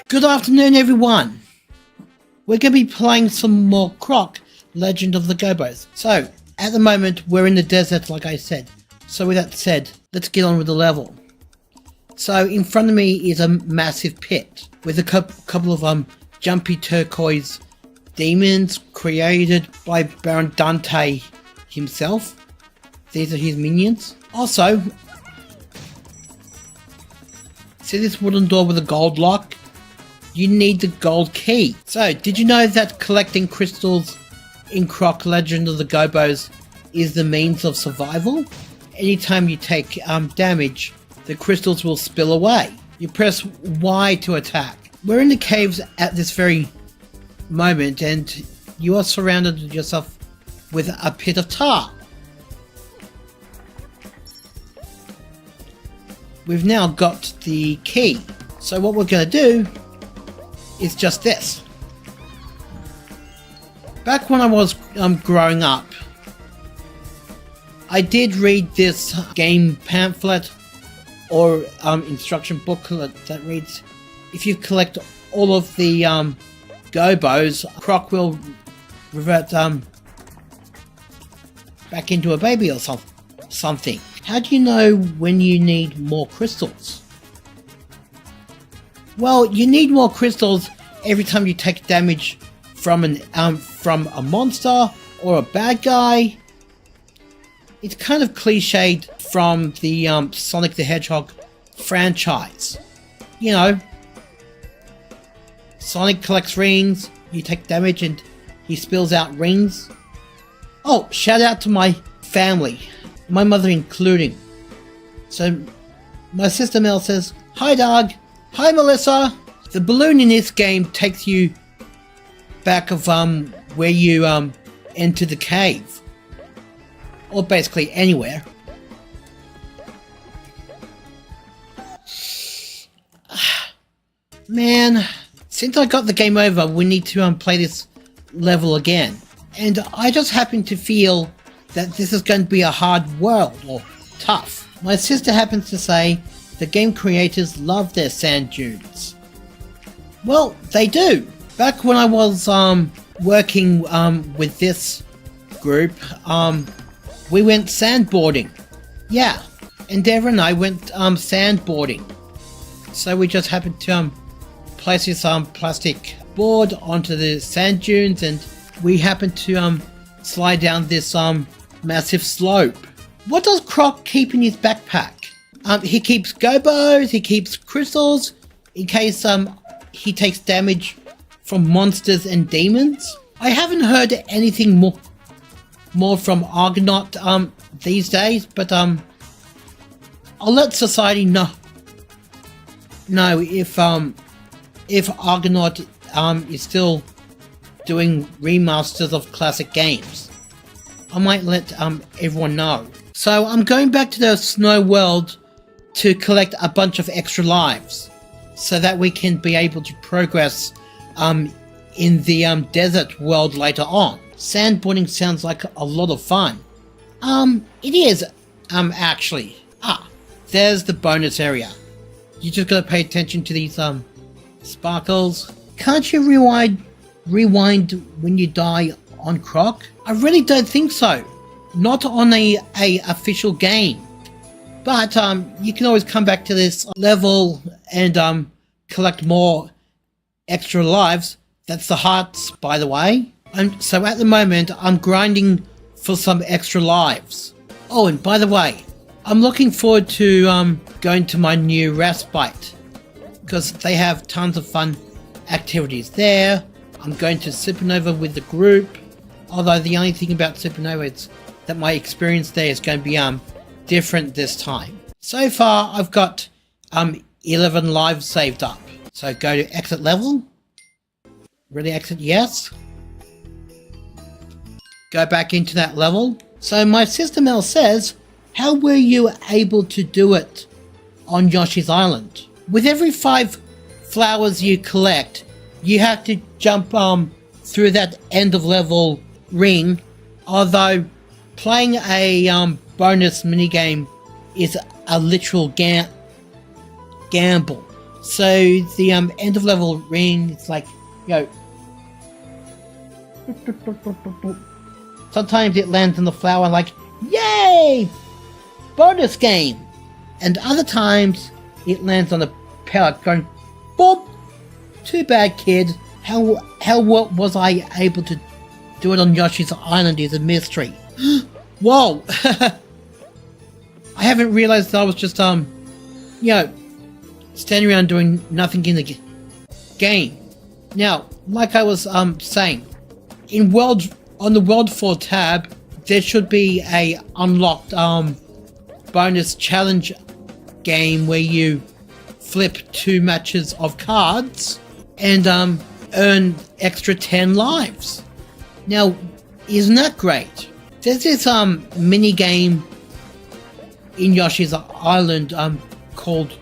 Good afternoon, everyone. We're going to be playing some more Croc, Legend of the Gobbos. So, at the moment, we're in the desert, like I said. So with that said, let's get on with the level. So, in front of me is a massive pit with a couple of jumpy turquoise demons created by Baron Dante himself. These are his minions. Also, see this wooden door with a gold lock? You need the gold key. So, did you know that collecting crystals in Croc Legend of the Gobbos is the means of survival? Anytime you take damage, the crystals will spill away. You press Y to attack. We're in the caves at this very moment and you are surrounded yourself with a pit of tar. We've now got the key. So what we're going to do is just this. Back when I was growing up, I did read this game pamphlet or instruction booklet that reads, if you collect all of the Gobbos, Croc will revert back into a baby or something. How do you know when you need more crystals? Well, you need more crystals every time you take damage from a monster or a bad guy. It's kind of cliched from the Sonic the Hedgehog franchise. You know, Sonic collects rings, you take damage and he spills out rings. Oh, shout out to my family, my mother including. So, my sister Mel says, "Hi Doug." "Hi Melissa." The balloon in this game takes you back of where you enter the cave. Or basically anywhere. Man, since I got the game over, we need to play this level again. And I just happen to feel that this is going to be a hard world, or tough. My sister happens to say the game creators love their sand dunes. Well, they do. Back when I was working with this group, we went sandboarding. Yeah, Endeavour and I went sandboarding. So we just happened to place this plastic board onto the sand dunes and we happened to slide down this massive slope. What does Croc keep in his backpack? He keeps Gobbos, he keeps crystals, in case he takes damage from monsters and demons. I haven't heard anything more from Argonaut these days, but I'll let society know if Argonaut is still doing remasters of classic games. I might let everyone know. So I'm going back to the snow world to collect a bunch of extra lives so that we can be able to progress in the desert world later on. Sandboarding sounds like a lot of fun. It is, actually. There's the bonus area. You just gotta pay attention to these sparkles. Can't you rewind when you die on Croc? I really don't think so. Not on a official game. But you can always come back to this level and collect more extra lives. That's the hearts, by the way. So at the moment, I'm grinding for some extra lives. Oh, and by the way, I'm looking forward to going to my new respite because they have tons of fun activities there. I'm going to Supernova with the group, although the only thing about Supernova is that my experience there is going to be different this time. So far, I've got 11 lives saved up. So go to exit level. Really exit, yes. Go back into that level. So my sister Mel says, how were you able to do it on Yoshi's Island? With every 5 flowers you collect, you have to jump through that end of level ring, although playing a bonus minigame is a literal gamble. So the end of level ring, it's like, you know, sometimes it lands on the flower like, yay! Bonus game! And other times it lands on the pellet going, boop! Too bad, kid. How was I able to do it on Yoshi's Island is a mystery. Whoa! I haven't realized that I was just, you know, standing around doing nothing in the game. Now, like I was, saying, on the World 4 tab, there should be a unlocked, bonus challenge game where you flip 2 matches of cards and, earn extra 10 lives. Now, isn't that great? There's this, mini game in Yoshi's Island, called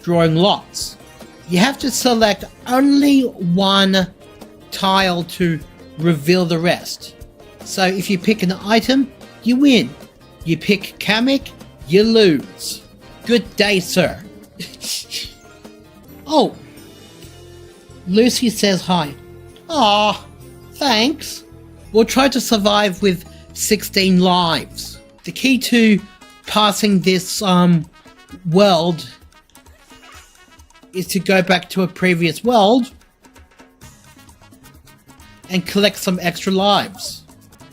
Drawing Lots. You have to select only one tile to reveal the rest. So if you pick an item, you win. You pick Kamek, you lose. Good day, sir. Oh, Lucy says hi. Aw, thanks. We'll try to survive with 16 lives. The key to passing this world is to go back to a previous world and collect some extra lives.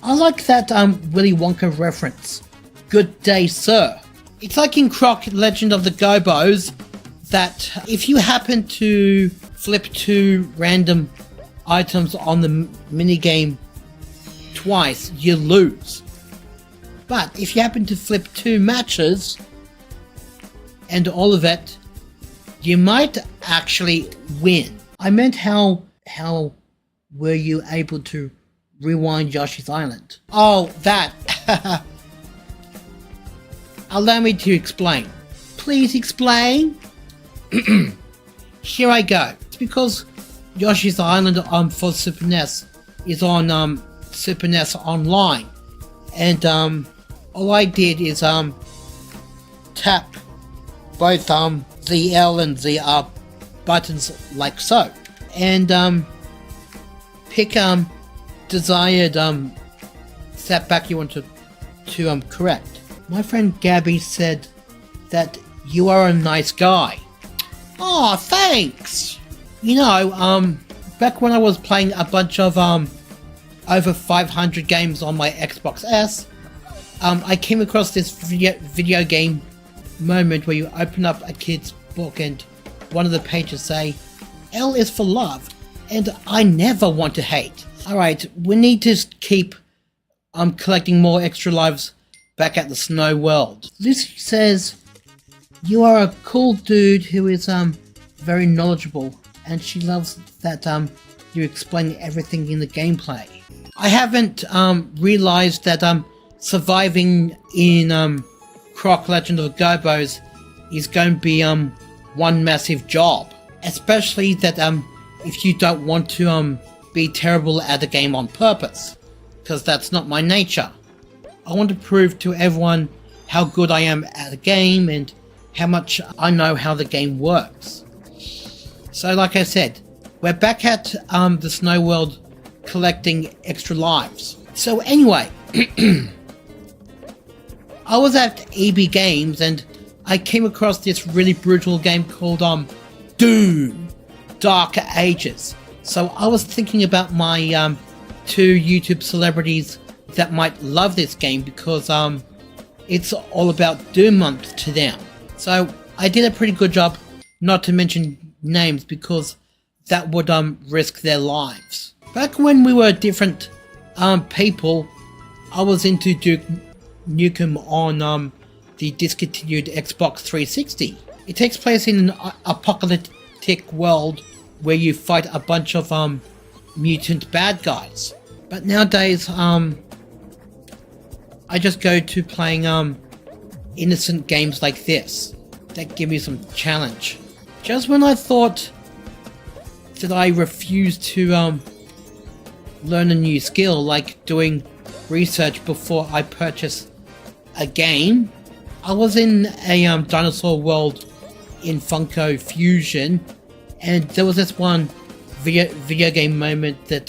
I like that Willy Wonka reference. Good day, sir. It's like in Croc, Legend of the Gobbos, that if you happen to flip 2 random items on the minigame twice, you lose. But if you happen to flip 2 matches and all of it, you might actually win. I meant how were you able to rewind Yoshi's Island? Oh, that. Allow me to explain. Please explain. Here I go. It's because Yoshi's Island for Super NES is on Super NES Online, and all I did is tap both the L and the buttons like so, and pick desired setback you want to correct. My friend Gabby said that you are a nice guy. Oh, thanks. You know, back when I was playing a bunch of over 500 games on my Xbox S, I came across this video game moment where you open up a kid's book and one of the pages say, L is for love, and I never want to hate. Alright, we need to keep collecting more extra lives back at the Snow World. Lucy says, you are a cool dude who is very knowledgeable, and she loves that you explain everything in the gameplay. I haven't realized that surviving in Croc Legend of the Gobbos is going to be one massive job, especially that if you don't want to be terrible at the game on purpose, because that's not my nature. I want to prove to everyone how good I am at a game and how much I know how the game works. So like I said, we're back at the Snow World collecting extra lives. So anyway, I was at EB Games and I came across this really brutal game called Doom Dark Ages. So I was thinking about my 2 YouTube celebrities that might love this game because it's all about Doom Month to them. So I did a pretty good job not to mention names because that would risk their lives. Back when we were different people, I was into Duke Nukem on the discontinued Xbox 360. It takes place in an apocalyptic world where you fight a bunch of mutant bad guys. But nowadays, I just go to playing innocent games like this that give me some challenge. Just when I thought that I refused to learn a new skill, like doing research before I purchase a game, I was in a dinosaur world in Funko Fusion, and there was this one video game moment that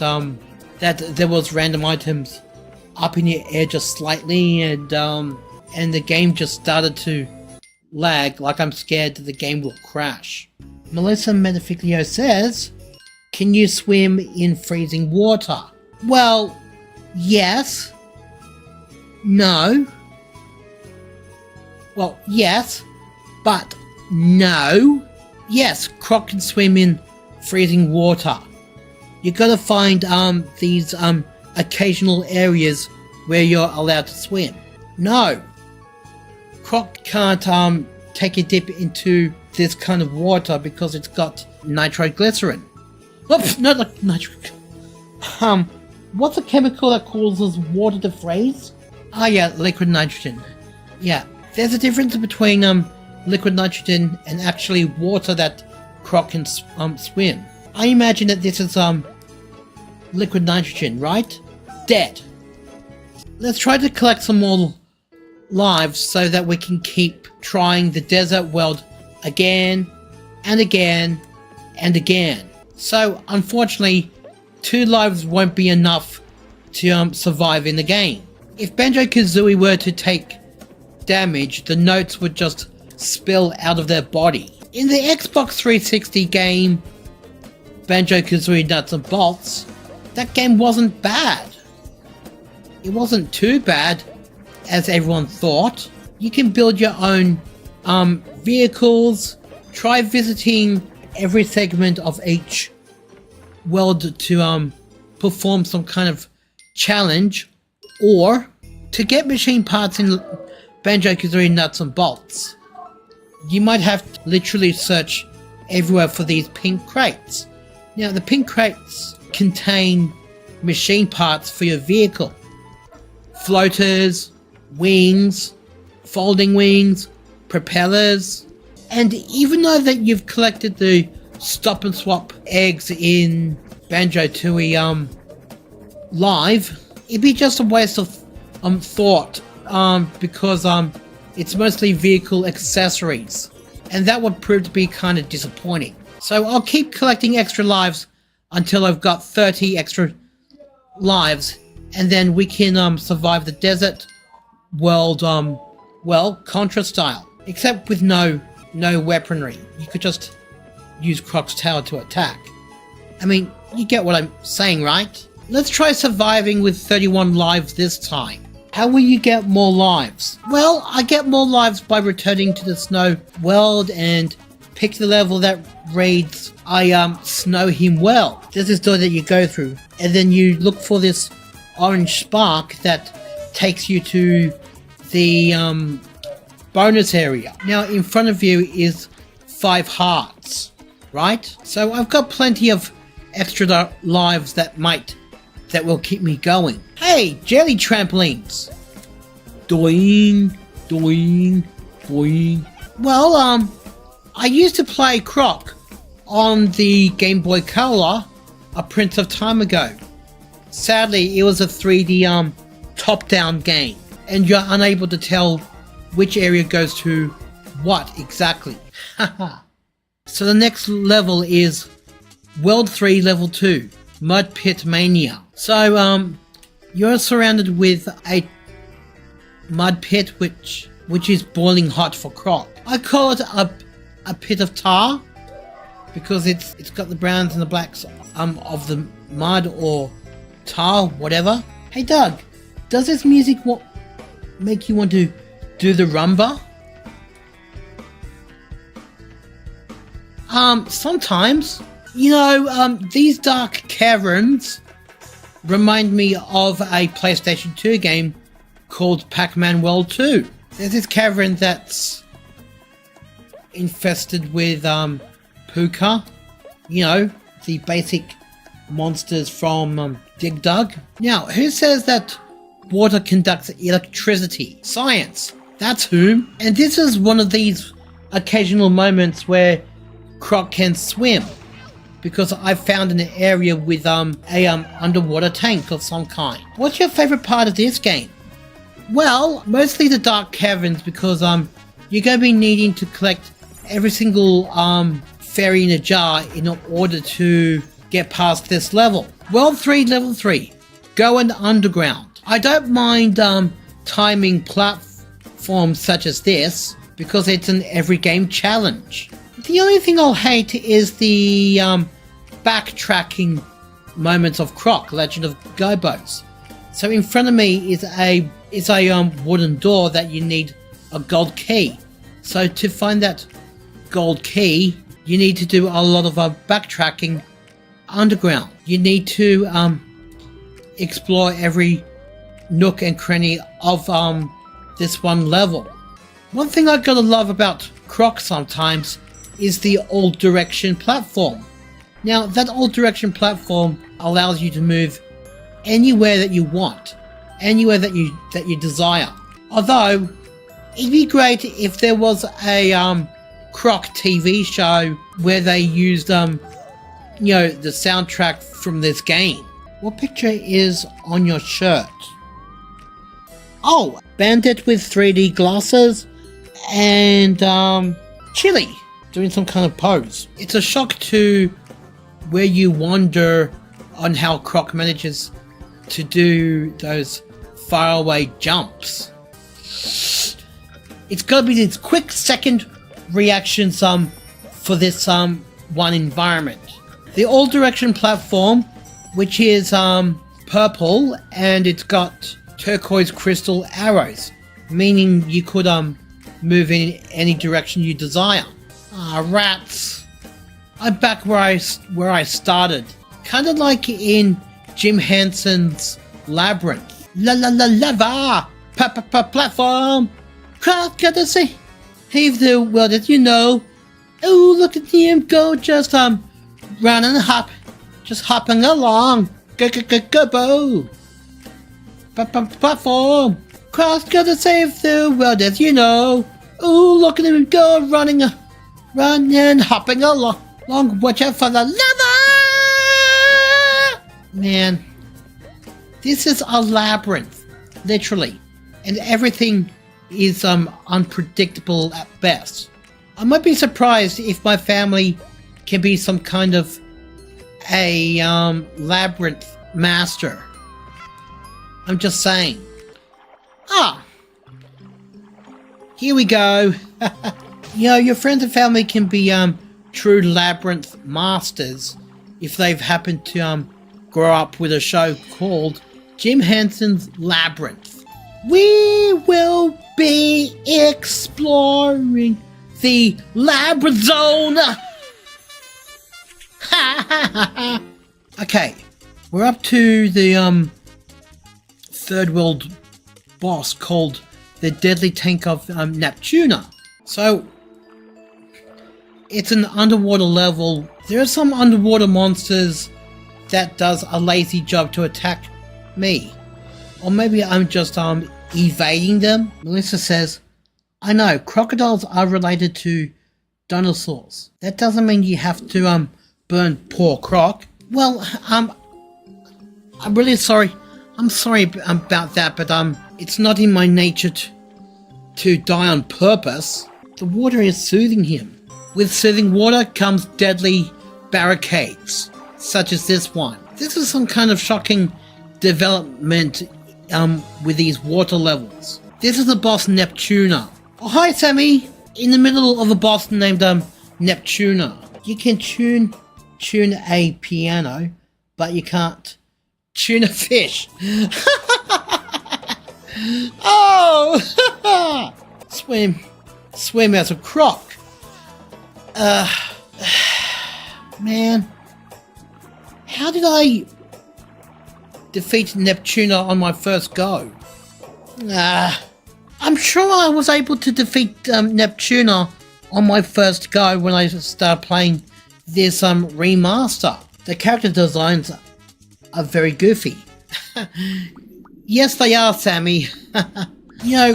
that there was random items up in the air just slightly, and the game just started to lag, like I'm scared that the game will crash. Melissa Metafiglio says, can you swim in freezing water? Well, yes. No. Well, yes, but no. Yes, Croc can swim in freezing water. You gotta find these occasional areas where you're allowed to swim. No, Croc can't take a dip into this kind of water because it's got nitroglycerin. Oops, not like nitro. What's a chemical that causes water to freeze? Ah, yeah, liquid nitrogen. Yeah, there's a difference between liquid nitrogen and actually water that Croc can swim. I imagine that this is liquid nitrogen, right? Dead. Let's try to collect some more lives so that we can keep trying the desert world again and again and again. So unfortunately, 2 lives won't be enough to survive in the game. If Banjo-Kazooie were to take damage, the notes would just spill out of their body. In the Xbox 360 game Banjo-Kazooie Nuts and Bolts, that game wasn't bad. It wasn't too bad as everyone thought. You can build your own vehicles, try visiting every segment of each world to perform some kind of challenge, or to get machine parts in Banjo-Kazooie Nuts and Bolts. You might have to literally search everywhere for these pink crates. Now, the pink crates contain machine parts for your vehicle. Floaters, wings, folding wings, propellers. And even though that you've collected the stop and swap eggs in Banjo-Tooie live, it'd be just a waste of thought because it's mostly vehicle accessories, and that would prove to be kind of disappointing. So I'll keep collecting extra lives until I've got 30 extra lives, and then we can survive the desert world, well, Contra style, except with no weaponry. You could just use Croc's tail to attack. I mean, you get what I'm saying, right? Let's try surviving with 31 lives this time. How will you get more lives? Well, I get more lives by returning to the snow world and pick the level that reads, I snow him well. There's this door that you go through, and then you look for this orange spark that takes you to the bonus area. Now, in front of you is 5 hearts, right? So I've got plenty of extra lives that will keep me going. Hey, jelly trampolines! Doing, doing, doing. Well, I used to play Croc on the Game Boy Color a Prince of Time ago. Sadly, it was a 3D top-down game, and you're unable to tell which area goes to what exactly. Haha. So the next level is World 3 Level 2, Mud Pit Mania. So, you're surrounded with a mud pit which is boiling hot for Croc. I call it a pit of tar because it's got the browns and the blacks of the mud or tar, whatever. Hey Doug, does this music make you want to do the rumba? Sometimes. You know, these dark caverns remind me of a PlayStation 2 game called Pac-Man World 2. There's this cavern that's infested with puka, you know, the basic monsters from Dig Dug. Now, who says that water conducts electricity? Science, that's whom. And this is one of these occasional moments where Croc can swim, because I found an area with a underwater tank of some kind. What's your favorite part of this game? Well, mostly the dark caverns, because you're going to be needing to collect every single fairy in a jar in order to get past this level. World 3, level 3. Going underground. I don't mind timing platforms such as this because it's an every game challenge. The only thing I'll hate is the backtracking moments of Croc, Legend of Gobbos. So in front of me is a wooden door that you need a gold key. So to find that gold key, you need to do a lot of backtracking underground. You need to explore every nook and cranny of this one level. One thing I gotta love about Croc sometimes is the all direction platform. Now that all direction platform allows you to move anywhere that you want, anywhere that you desire. Although it'd be great if there was a Croc TV show where they used the soundtrack from this game. What picture is on your shirt? Oh, bandit with 3D glasses and Chili doing some kind of pose. It's a shock to where you wonder on how Croc manages to do those faraway jumps. It's gotta be these quick second reactions for this one environment. The all direction platform, which is purple, and it's got turquoise crystal arrows, meaning you could move in any direction you desire. Ah, rats. I'm back where I started. Kind of like in Jim Henson's Labyrinth. Lava! Platform! Croc, gotta say, heave the world as you know. Oh, look at him go, just run and hop, just hopping along. Go! Platform! Croc's gotta save the world as you know. Oh, look at him go, run and hopping along. Watch out for the lava! Man, this is a labyrinth, literally, and everything is unpredictable at best. I might be surprised if my family can be some kind of a labyrinth master. I'm just saying. Here we go. Your friends and family can be true labyrinth masters if they've happened to grow up with a show called Jim Henson's Labyrinth. We will be exploring the labyrinth zone. Okay, we're up to the third world boss called the Deadly Tank of Neptuna. So it's an underwater level. There are some underwater monsters that does a lazy job to attack me, or maybe I'm just evading them. Melissa says, I know crocodiles are related to dinosaurs. That doesn't mean you have to burn poor Croc. Well, I'm really sorry. I'm sorry about that, but it's not in my nature to die on purpose. The water is soothing him. With soothing water comes deadly barricades, such as this one. This is some kind of shocking development with these water levels. This is the boss Neptuna. Oh, hi Sammy! In the middle of a boss named Neptuna. You can tune a piano, but you can't tune a fish. Oh! Swim as a croc. Man, how did I defeat Neptuna on my first go? I'm sure I was able to defeat Neptuna on my first go when I started playing this remaster. The character designs are very goofy. Yes, they are, Sammy.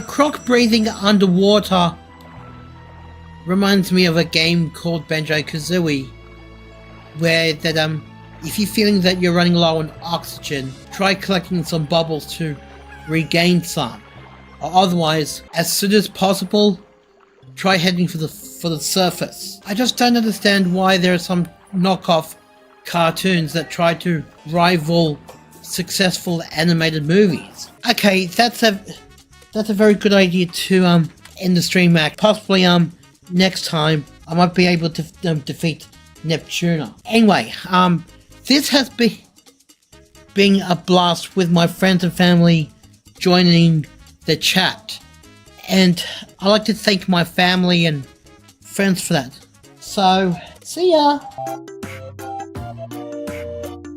Croc breathing underwater reminds me of a game called Banjo-Kazooie, where that if you're feeling that you're running low on oxygen, try collecting some bubbles to regain some. Or otherwise, as soon as possible, try heading for the for the surface. I just don't understand why there are some knockoff cartoons that try to rival successful animated movies. Okay, that's a very good idea to end the stream at. Possibly next time I might be able to defeat Neptuna. Anyway, this has been a blast with my friends and family joining the chat, and I'd like to thank my family and friends for that. So, see ya!